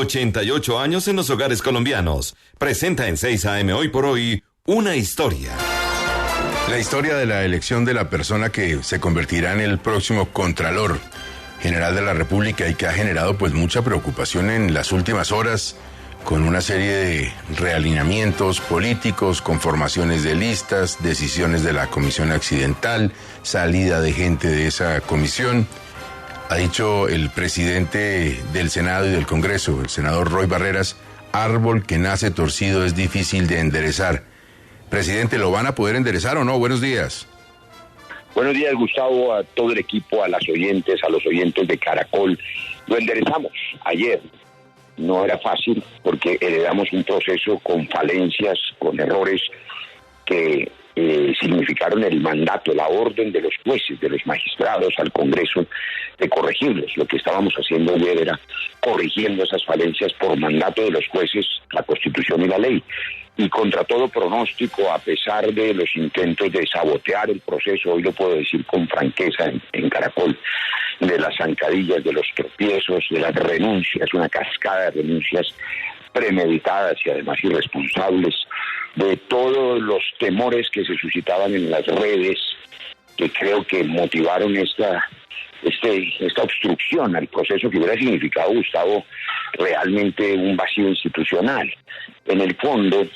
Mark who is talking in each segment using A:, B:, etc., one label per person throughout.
A: 88 años en los hogares colombianos. Presenta en 6 AM Hoy por Hoy una historia.
B: La historia de la elección de la persona que se convertirá en el próximo Contralor General de la República y que ha generado pues mucha preocupación en las últimas horas con una serie de realineamientos políticos, conformaciones de listas, decisiones de la Comisión Accidental, salida de gente de esa comisión. Ha dicho el presidente del Senado y del Congreso, el senador Roy Barreras, árbol que nace torcido es difícil de enderezar. Presidente, ¿lo van a poder enderezar o no? Buenos días.
C: Buenos días, Gustavo, a todo el equipo, a las oyentes, a los oyentes de Caracol. Lo enderezamos ayer. No era fácil porque heredamos un proceso con falencias, con errores que significaron el mandato, la orden de los jueces, de los magistrados al Congreso de corregirlos. Lo que estábamos haciendo ayer era corrigiendo esas falencias por mandato de los jueces, la Constitución y la ley. Y contra todo pronóstico, a pesar de los intentos de sabotear el proceso, hoy lo puedo decir con franqueza en Caracol, de las zancadillas, de los tropiezos, de las renuncias, una cascada de renuncias premeditadas y además irresponsables, de todos los temores que se suscitaban en las redes, que creo que motivaron esta obstrucción al proceso que hubiera significado, Gustavo, realmente un vacío institucional. En el fondo,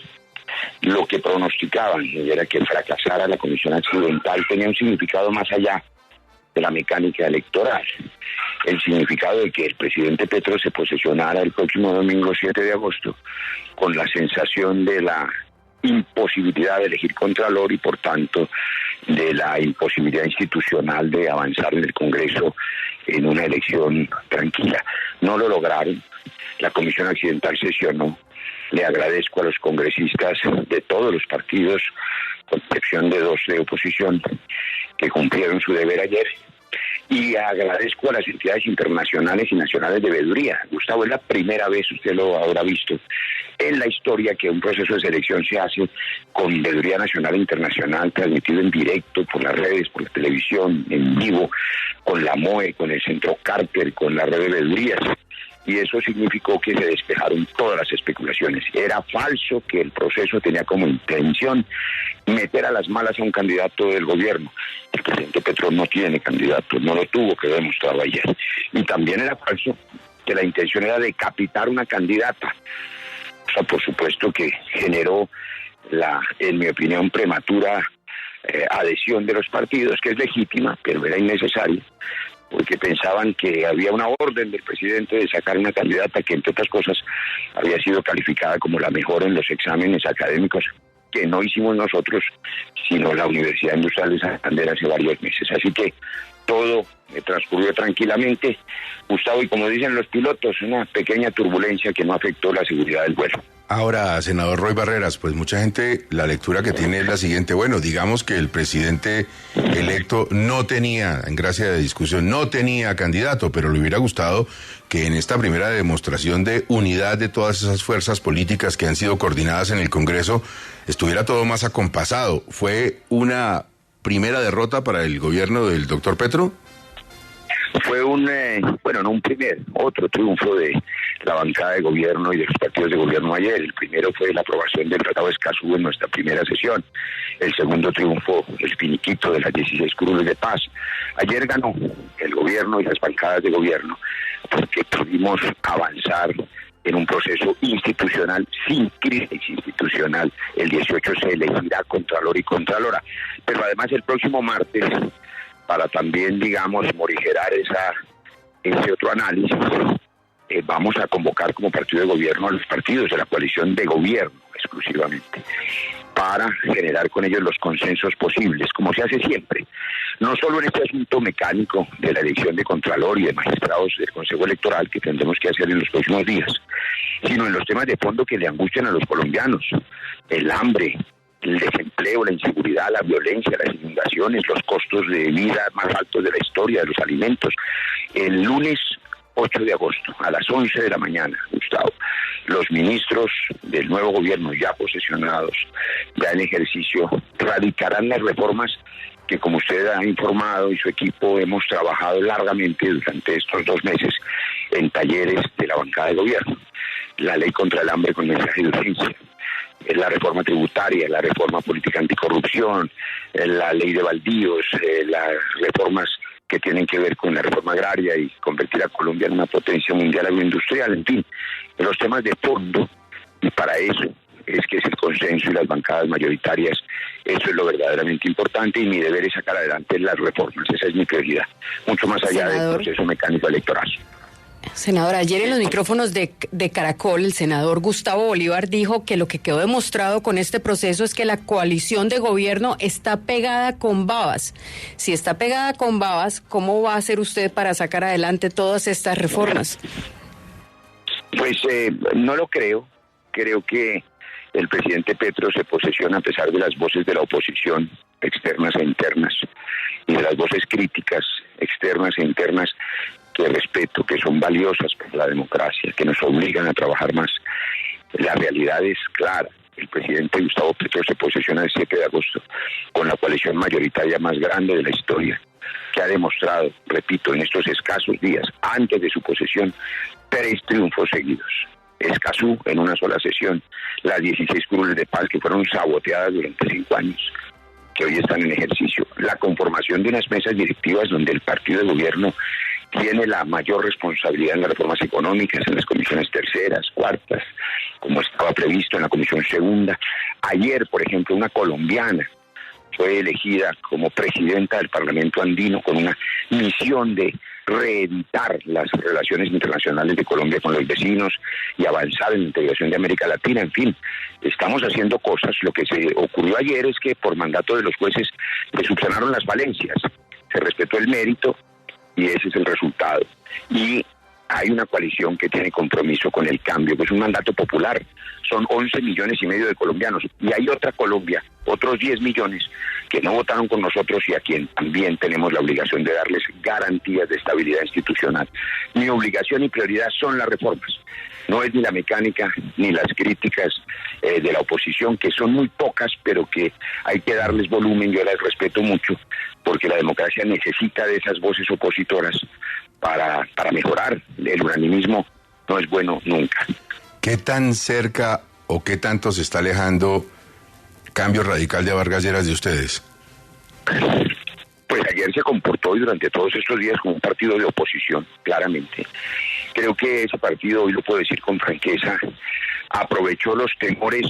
C: lo que pronosticaban era que fracasara la Comisión Accidental tenía un significado más allá de la mecánica electoral. El significado de que el presidente Petro se posesionara el próximo domingo 7 de agosto con la sensación de la imposibilidad de elegir Contralor y por tanto de la imposibilidad institucional de avanzar en el Congreso en una elección tranquila. No lo lograron. La Comisión Accidental sesionó. Le agradezco a los congresistas de todos los partidos, con excepción de 2 de oposición, que cumplieron su deber ayer. Y agradezco a las entidades internacionales y nacionales de veeduría. Gustavo, es la primera vez, usted lo habrá visto, en la historia que un proceso de selección se hace con veeduría nacional e internacional, transmitido en directo por las redes, por la televisión, en vivo, con la MOE, con el Centro Carter, con la red de veedurías. Y eso significó que se despejaron todas las especulaciones. Era falso que el proceso tenía como intención meter a las malas a un candidato del gobierno. El presidente Petro no tiene candidato, no lo tuvo, quedó demostrado ayer. Y también era falso que la intención era decapitar una candidata. O sea, por supuesto que generó en mi opinión, prematura adhesión de los partidos, que es legítima, pero era innecesaria, porque pensaban que había una orden del presidente de sacar una candidata que, entre otras cosas, había sido calificada como la mejor en los exámenes académicos, que no hicimos nosotros, sino la Universidad Industrial de Santander hace varios meses. Así que todo transcurrió tranquilamente, Gustavo, y como dicen los pilotos, una pequeña turbulencia que no afectó la seguridad del vuelo.
B: Ahora, senador Roy Barreras, pues mucha gente, la lectura que tiene es la siguiente. Bueno, digamos que el presidente electo no tenía, en gracia de discusión, no tenía candidato, pero le hubiera gustado que en esta primera demostración de unidad de todas esas fuerzas políticas que han sido coordinadas en el Congreso, estuviera todo más acompasado. ¿Fue una primera derrota para el gobierno del doctor Petro?
C: Fue otro triunfo de la bancada de gobierno y de los partidos de gobierno ayer. El primero fue la aprobación del Tratado de Escazú en nuestra primera sesión. El segundo triunfo, el finiquito de las 16 curules de paz. Ayer ganó el gobierno y las bancadas de gobierno porque pudimos avanzar en un proceso institucional sin crisis institucional. El 18 se elegirá Contralor y Contralora. Pero además el próximo martes, para también, digamos, morigerar ese otro análisis, vamos a convocar como partido de gobierno a los partidos de la coalición de gobierno exclusivamente, para generar con ellos los consensos posibles, como se hace siempre, no solo en este asunto mecánico de la elección de Contralor y de magistrados del Consejo Electoral, que tendremos que hacer en los próximos días, sino en los temas de fondo que le angustian a los colombianos: el hambre, el desempleo, la inseguridad, la violencia, las inundaciones, los costos de vida más altos de la historia, de los alimentos. El lunes 8 de agosto, a las 11 de la mañana, Gustavo, los ministros del nuevo gobierno ya posesionados, ya en ejercicio, radicarán las reformas que, como usted ha informado y su equipo, hemos trabajado largamente durante estos 2 meses en talleres de la bancada de gobierno. la ley contra el hambre con mensaje de urgencia, es la reforma tributaria, la reforma política anticorrupción, la ley de baldíos, las reformas que tienen que ver con la reforma agraria y convertir a Colombia en una potencia mundial agroindustrial, en fin, los temas de fondo, y para eso es que es el consenso y las bancadas mayoritarias, eso es lo verdaderamente importante, y mi deber es sacar adelante las reformas, esa es mi prioridad, mucho más allá del proceso mecánico electoral.
D: Senador, ayer en los micrófonos de Caracol, el senador Gustavo Bolívar dijo que lo que quedó demostrado con este proceso es que la coalición de gobierno está pegada con babas. Si está pegada con babas, ¿cómo va a hacer usted para sacar adelante todas estas reformas?
C: Pues no lo creo. Creo que el presidente Petro se posesiona a pesar de las voces de la oposición externas e internas y de las voces críticas externas e internas que respeto, que son valiosas para la democracia, que nos obligan a trabajar más. La realidad es clara. El presidente Gustavo Petro se posesiona el 7 de agosto con la coalición mayoritaria más grande de la historia, que ha demostrado, repito, en estos escasos días, antes de su posesión, 3 triunfos seguidos. Escazú en una sola sesión, las 16 curules de paz que fueron saboteadas durante 5 años, que hoy están en ejercicio. La conformación de unas mesas directivas donde el partido de gobierno tiene la mayor responsabilidad en las reformas económicas, en las comisiones terceras, cuartas, como estaba previsto en la comisión segunda. Ayer, por ejemplo, una colombiana fue elegida como presidenta del Parlamento Andino con una misión de reeditar las relaciones internacionales de Colombia con los vecinos y avanzar en la integración de América Latina. En fin, estamos haciendo cosas. Lo que se ocurrió ayer es que por mandato de los jueces se subsanaron las falencias, se respetó el mérito y ese es el resultado. Y hay una coalición que tiene compromiso con el cambio, que es un mandato popular. Son 11,5 millones de colombianos. Y hay otra Colombia, otros 10 millones, que no votaron con nosotros y a quien también tenemos la obligación de darles garantías de estabilidad institucional. Mi obligación y prioridad son las reformas. No es ni la mecánica ni las críticas de la oposición, que son muy pocas, pero que hay que darles volumen. Yo las respeto mucho, porque la democracia necesita de esas voces opositoras para mejorar. El unanimismo no es bueno nunca.
B: ¿Qué tan cerca o qué tanto se está alejando Cambio Radical de Vargas Lleras de ustedes?
C: Pues ayer se comportó y durante todos estos días como un partido de oposición, claramente. Creo que ese partido, hoy lo puedo decir con franqueza, aprovechó los temores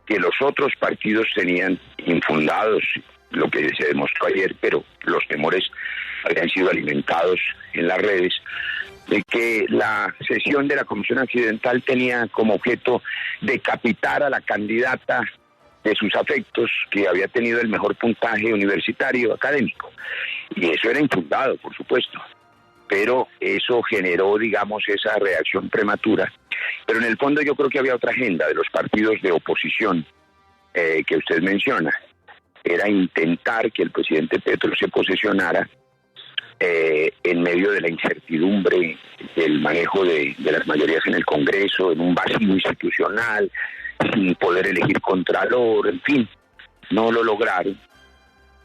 C: que los otros partidos tenían infundados, lo que se demostró ayer, pero los temores habían sido alimentados en las redes, de que la sesión de la Comisión Accidental tenía como objeto decapitar a la candidata de sus afectos, que había tenido el mejor puntaje universitario académico. Y eso era infundado, por supuesto. Pero eso generó, digamos, esa reacción prematura. Pero en el fondo yo creo que había otra agenda de los partidos de oposición que usted menciona. Era intentar que el presidente Petro se posesionara en medio de la incertidumbre del manejo de las mayorías en el Congreso, en un vacío institucional, sin poder elegir contralor, en fin, no lo lograron.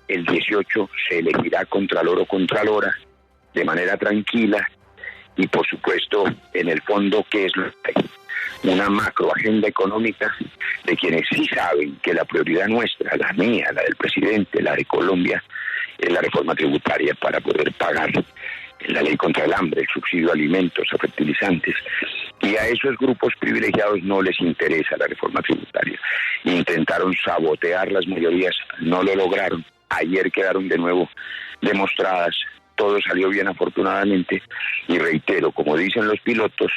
C: El 18 se elegirá contralor o contralora de manera tranquila y, por supuesto, en el fondo, ¿qué es lo que hay? Una macro agenda económica de quienes sí saben que la prioridad nuestra, la mía, la del presidente, la de Colombia, es la reforma tributaria para poder pagar la ley contra el hambre, el subsidio a alimentos, a fertilizantes. Y a esos grupos privilegiados no les interesa la reforma tributaria. Intentaron sabotear las mayorías, no lo lograron. Ayer quedaron de nuevo demostradas. Todo salió bien, afortunadamente. Y reitero, como dicen los pilotos,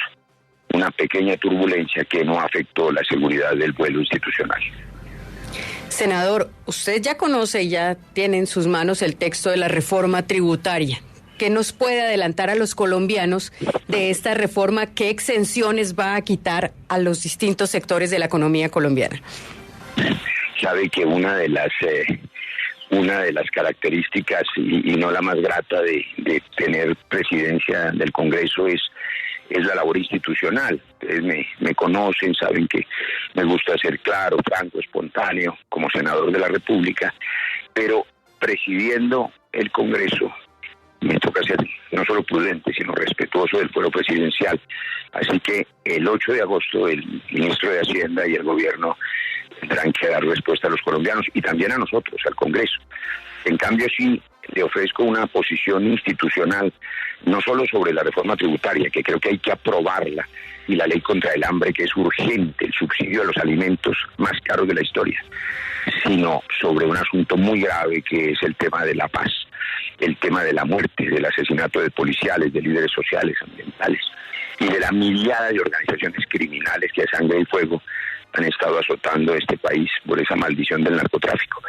C: una pequeña turbulencia que no afectó la seguridad del vuelo institucional.
D: Senador, usted ya conoce y ya tiene en sus manos el texto de la reforma tributaria. ¿Qué nos puede adelantar a los colombianos de esta reforma? ¿Qué exenciones va a quitar a los distintos sectores de la economía colombiana?
C: Sabe que una de las características, y no la más grata de tener presidencia del Congreso, es la labor institucional. Ustedes me conocen, saben que me gusta ser claro, franco, espontáneo, como senador de la República, pero presidiendo el Congreso me toca ser no solo prudente, sino respetuoso del fuero presidencial. Así que el 8 de agosto el ministro de Hacienda y el gobierno tendrán que dar respuesta a los colombianos y también a nosotros, al Congreso. En cambio, sí le ofrezco una posición institucional, no solo sobre la reforma tributaria, que creo que hay que aprobarla, y la ley contra el hambre, que es urgente, el subsidio de los alimentos más caros de la historia, sino sobre un asunto muy grave que es el tema de la paz, el tema de la muerte, del asesinato de policiales, de líderes sociales, ambientales, y de la mirada de organizaciones criminales que a sangre y fuego han estado azotando este país por esa maldición del narcotráfico.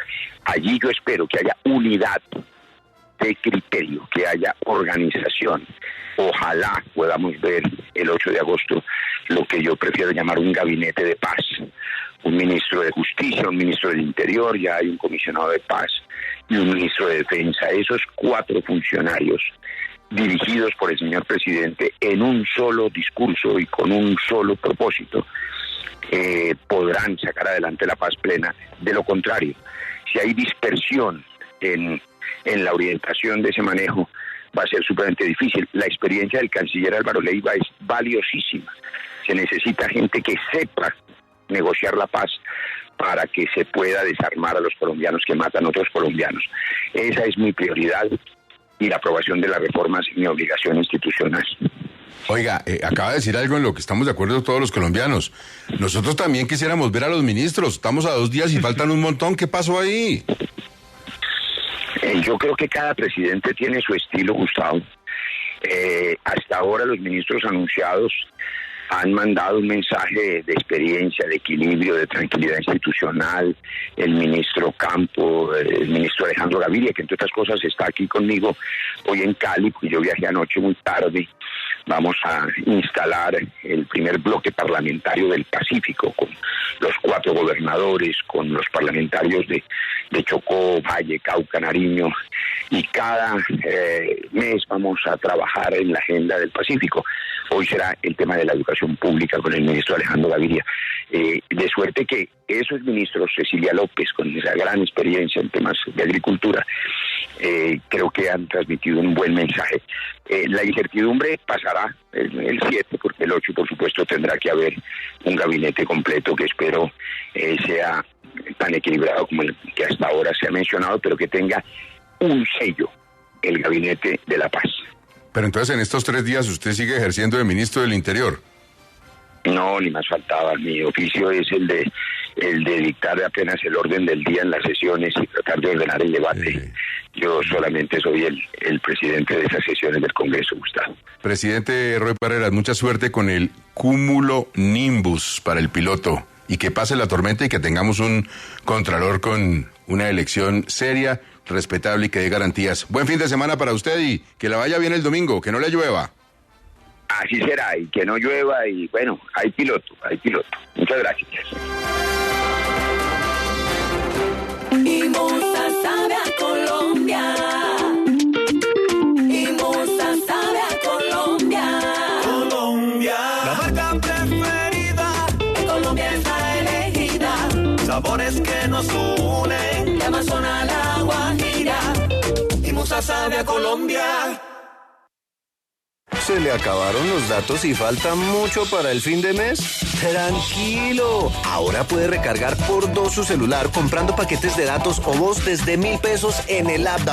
C: Allí yo espero que haya unidad de criterio, que haya organización. Ojalá podamos ver el 8 de agosto lo que yo prefiero llamar un gabinete de paz. Un ministro de Justicia, un ministro del Interior, ya hay un comisionado de paz y un ministro de Defensa. Esos 4 funcionarios dirigidos por el señor presidente en un solo discurso y con un solo propósito, podrán sacar adelante la paz plena. De lo contrario, si hay dispersión en la orientación de ese manejo, va a ser sumamente difícil. La experiencia del canciller Álvaro Leiva es valiosísima. Se necesita gente que sepa negociar la paz para que se pueda desarmar a los colombianos que matan a otros colombianos. Esa es mi prioridad y la aprobación de las reformas es mi obligación institucional.
B: Oiga, acaba de decir algo en lo que estamos de acuerdo todos los colombianos. Nosotros también quisiéramos ver a los ministros. Estamos a 2 días y faltan un montón. ¿Qué pasó ahí?
C: Yo creo que cada presidente tiene su estilo, Gustavo. Hasta ahora los ministros anunciados han mandado un mensaje de experiencia, de equilibrio, de tranquilidad institucional. El ministro Campo, el ministro Alejandro Gaviria, que entre otras cosas está aquí conmigo hoy en Cali, porque yo viajé anoche muy tarde. Vamos a instalar el primer bloque parlamentario del Pacífico, con los 4 gobernadores, con los parlamentarios de Chocó, Valle, Cauca, Nariño, y cada mes vamos a trabajar en la agenda del Pacífico. Hoy será el tema de la educación pública con el ministro Alejandro Gaviria. De suerte que esos ministros, Cecilia López, con esa gran experiencia en temas de agricultura, creo que han transmitido un buen mensaje. La incertidumbre pasará el 7, porque el 8, por supuesto, tendrá que haber un gabinete completo que espero sea tan equilibrado como el que hasta ahora se ha mencionado, pero que tenga un sello, el gabinete de la paz.
B: Pero entonces en estos 3 días usted sigue ejerciendo de ministro del Interior.
C: No, ni más faltaba. Mi oficio es el de dictar apenas el orden del día en las sesiones y tratar de ordenar el debate. Yo solamente soy el presidente de esas sesiones del Congreso, Gustavo.
B: Presidente Roy Barreras, mucha suerte con el cúmulo Nimbus para el piloto. Y que pase la tormenta y que tengamos un contralor con una elección seria, respetable y que dé garantías. Buen fin de semana para usted y que la vaya bien el domingo, que no le llueva.
C: Así será, y que no llueva, y bueno, hay piloto. Muchas gracias.
E: Mimosa sabe a Colombia. Mimosa sabe a Colombia.
F: Colombia, la marca preferida.
E: En Colombia es la elegida.
F: Sabores que nos unen.
E: De Amazonas a la Guajira.
F: Mimosa sabe a Colombia.
G: ¿Se le acabaron los datos y falta mucho para el fin de mes? ¡Tranquilo! Ahora puede recargar por 2 su celular comprando paquetes de datos o voz desde 1.000 pesos en el app.